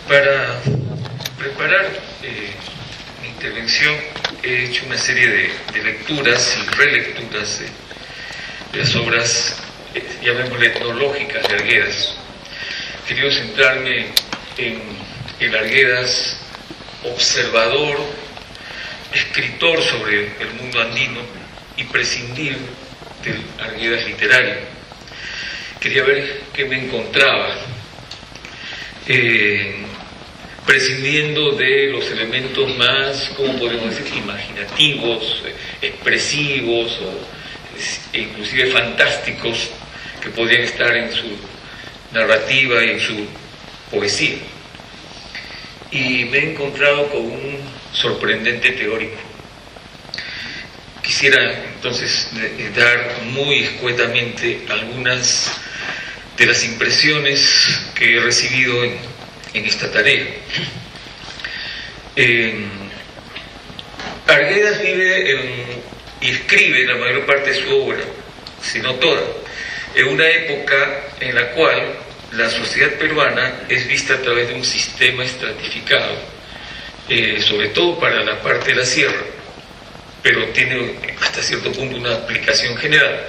Para preparar mi intervención he hecho una serie de lecturas y relecturas de las obras, llamémosle etnológicas de Arguedas. He querido centrarme en el Arguedas observador, escritor sobre el mundo andino y prescindir del Arguedas literario. Quería ver qué me encontraba, prescindiendo de los elementos más, ¿cómo podemos decir?, imaginativos, expresivos o inclusive fantásticos que podrían estar en su narrativa y en su poesía. Y me he encontrado con un sorprendente teórico. Quisiera entonces dar muy escuetamente algunas de las impresiones que he recibido en esta tarea. Arguedas vive y escribe la mayor parte de su obra, si no toda, en una época en la cual la sociedad peruana es vista a través de un sistema estratificado, sobre todo para la parte de la sierra, pero tiene hasta cierto punto una aplicación general,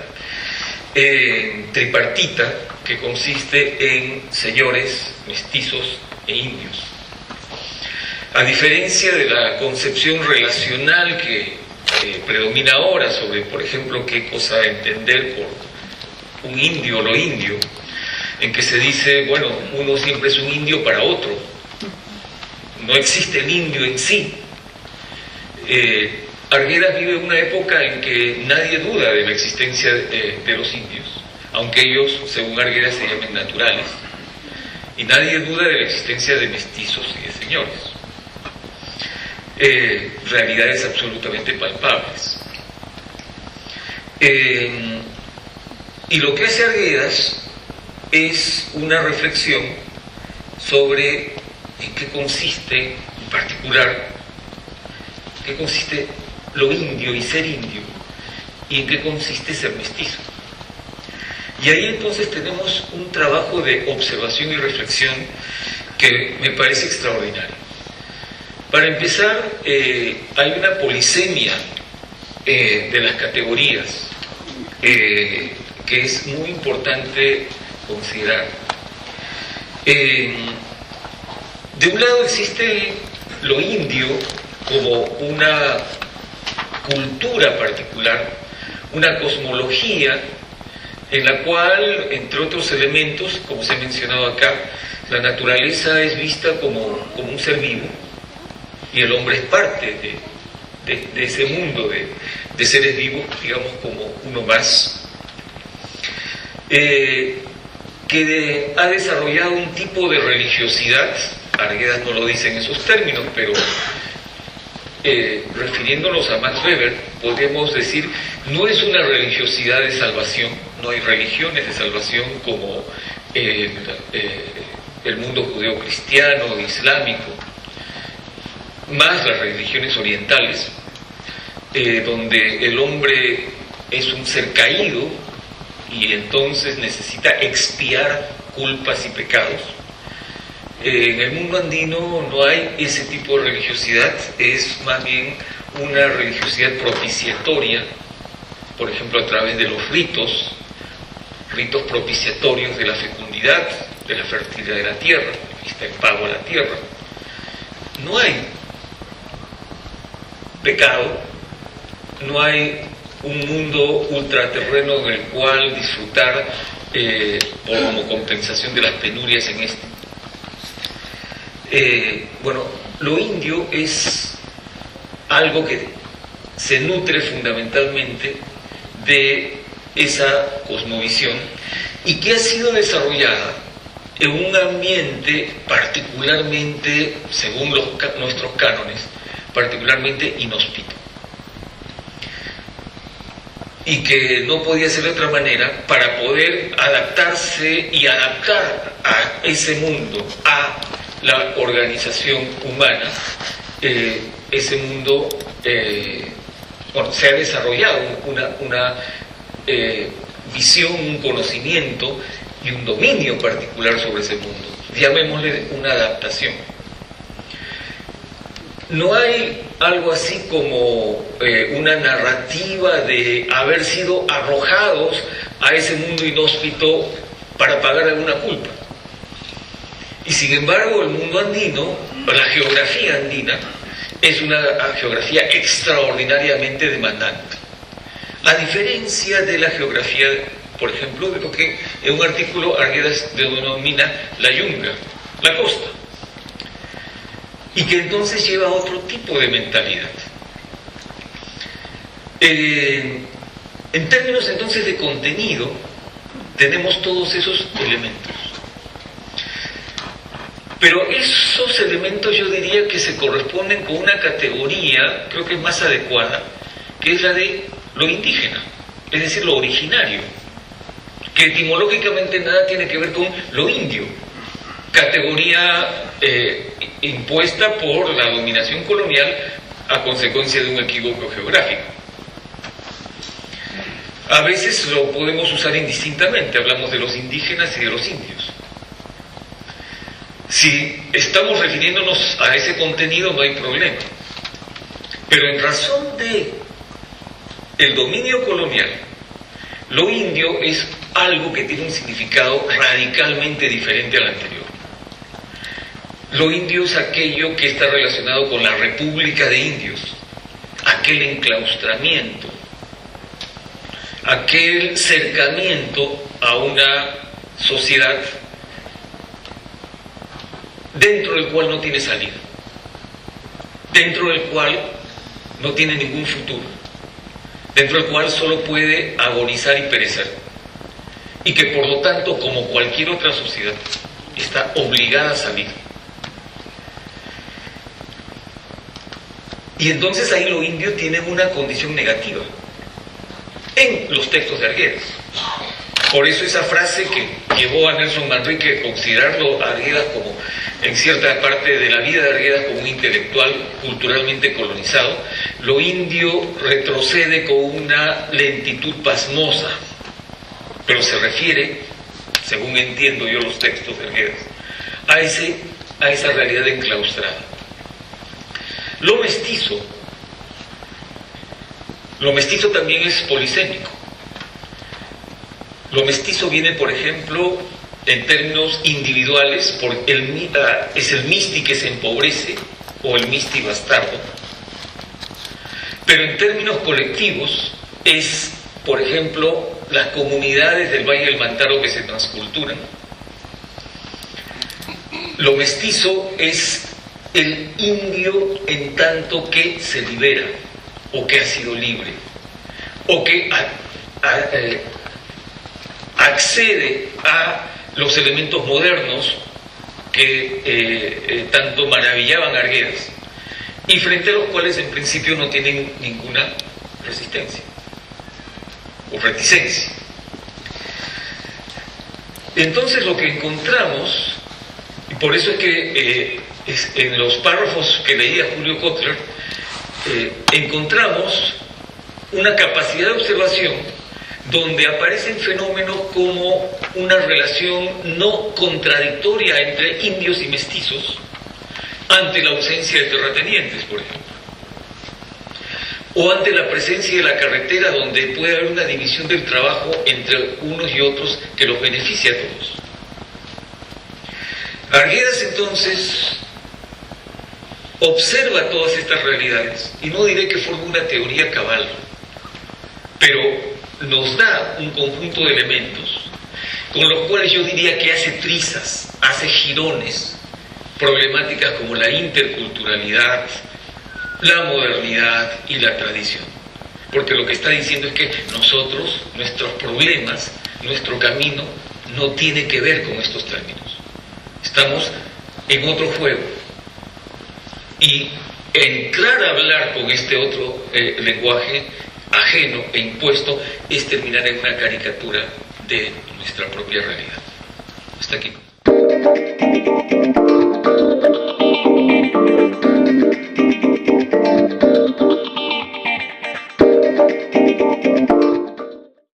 tripartita, que consiste en señores, mestizos e indios. A diferencia de la concepción relacional que predomina ahora sobre, por ejemplo, qué cosa entender por un indio o lo indio, en que se dice, bueno, uno siempre es un indio para otro, no existe el indio en sí. Arguedas vive una época en que nadie duda de la existencia de los indios, aunque ellos, según Arguedas, se llamen naturales, y nadie duda de la existencia de mestizos y de señores, realidades absolutamente palpables. Y lo que hace Arguedas es una reflexión sobre en qué consiste, en particular, qué consiste lo indio y ser indio, y en qué consiste ser mestizo. Y ahí entonces tenemos un trabajo de observación y reflexión que me parece extraordinario. Para empezar, hay una polisemia de las categorías que es muy importante considerar. De un lado existe lo indio como una cultura particular, una cosmología en la cual, entre otros elementos, como se ha mencionado acá, la naturaleza es vista como un ser vivo y el hombre es parte de ese mundo de seres vivos, digamos, como uno más, que ha desarrollado un tipo de religiosidad. Arguedas no lo dice en esos términos, pero refiriéndonos a Max Weber, podemos decir, no es una religiosidad de salvación, no hay religiones de salvación como el mundo judeo-cristiano, islámico, más las religiones orientales, donde el hombre es un ser caído y entonces necesita expiar culpas y pecados. En el mundo andino no hay ese tipo de religiosidad, es más bien una religiosidad propiciatoria, por ejemplo a través de los ritos propiciatorios de la fecundidad, de la fertilidad de la tierra, aquí está el pago a la tierra. No hay pecado, no hay un mundo ultraterreno del cual disfrutar como compensación de las penurias en este. Bueno, lo indio es algo que se nutre fundamentalmente de esa cosmovisión y que ha sido desarrollada en un ambiente particularmente, según nuestros cánones, particularmente inhóspito. y que no podía ser de otra manera para poder adaptarse y adaptar a ese mundo, a la organización humana. Ese mundo se ha desarrollado una visión, un conocimiento y un dominio particular sobre ese mundo. Llamémosle una adaptación. No hay algo así como una narrativa de haber sido arrojados a ese mundo inhóspito para pagar alguna culpa. Y sin embargo, el mundo andino, la geografía andina, es una geografía extraordinariamente demandante. A diferencia de la geografía, por ejemplo, de lo que en un artículo Arguedas denomina la yunga, la costa, y que entonces lleva a otro tipo de mentalidad. En términos entonces de contenido, tenemos todos esos elementos. Pero esos elementos yo diría que se corresponden con una categoría, creo que es más adecuada, que es la de lo indígena, es decir, lo originario, que etimológicamente nada tiene que ver con lo indio, categoría impuesta por la dominación colonial a consecuencia de un equívoco geográfico. A veces lo podemos usar indistintamente, hablamos de los indígenas y de los indios. Si estamos refiriéndonos a ese contenido no hay problema, pero en razón de el dominio colonial, lo indio es algo que tiene un significado radicalmente diferente al anterior. Lo indio es aquello que está relacionado con la República de Indios, aquel enclaustramiento, aquel cercamiento a una sociedad dentro del cual no tiene salida, dentro del cual no tiene ningún futuro, dentro del cual solo puede agonizar y perecer, y que por lo tanto, como cualquier otra sociedad, está obligada a salir. Y entonces ahí lo indio tiene una condición negativa en los textos de Arguedas. Por eso esa frase que llevó a Nelson Manrique a considerarlo a Arguedas como, en cierta parte de la vida de Arguedas, como un intelectual culturalmente colonizado, lo indio retrocede con una lentitud pasmosa, pero se refiere, según entiendo yo los textos de Arguedas, a esa realidad enclaustrada. Lo mestizo también es polisémico. Lo mestizo viene, por ejemplo, en términos individuales, es el misti que se empobrece, o el misti bastardo. Pero en términos colectivos es, por ejemplo, las comunidades del Valle del Mantaro que se transculturan. Lo mestizo es el indio en tanto que se libera, o que ha sido libre, o que accede a los elementos modernos que tanto maravillaban a Arguedas, y frente a los cuales en principio no tienen ninguna resistencia o reticencia. Entonces lo que encontramos, y por eso es que en los párrafos que leía Julio Kotler, encontramos una capacidad de observación donde aparecen fenómenos como una relación no contradictoria entre indios y mestizos ante la ausencia de terratenientes, por ejemplo, o ante la presencia de la carretera, donde puede haber una división del trabajo entre unos y otros que los beneficia a todos. Arguedas entonces observa todas estas realidades, y no diré que forma una teoría cabal, pero nos da un conjunto de elementos con los cuales yo diría que hace trizas, hace jirones, problemáticas como la interculturalidad, la modernidad y la tradición. Porque lo que está diciendo es que nosotros, nuestros problemas, nuestro camino, no tiene que ver con estos términos. Estamos en otro juego. Y entrar a hablar con este otro lenguaje ajeno e impuesto es terminar en una caricatura de nuestra propia realidad. Hasta aquí.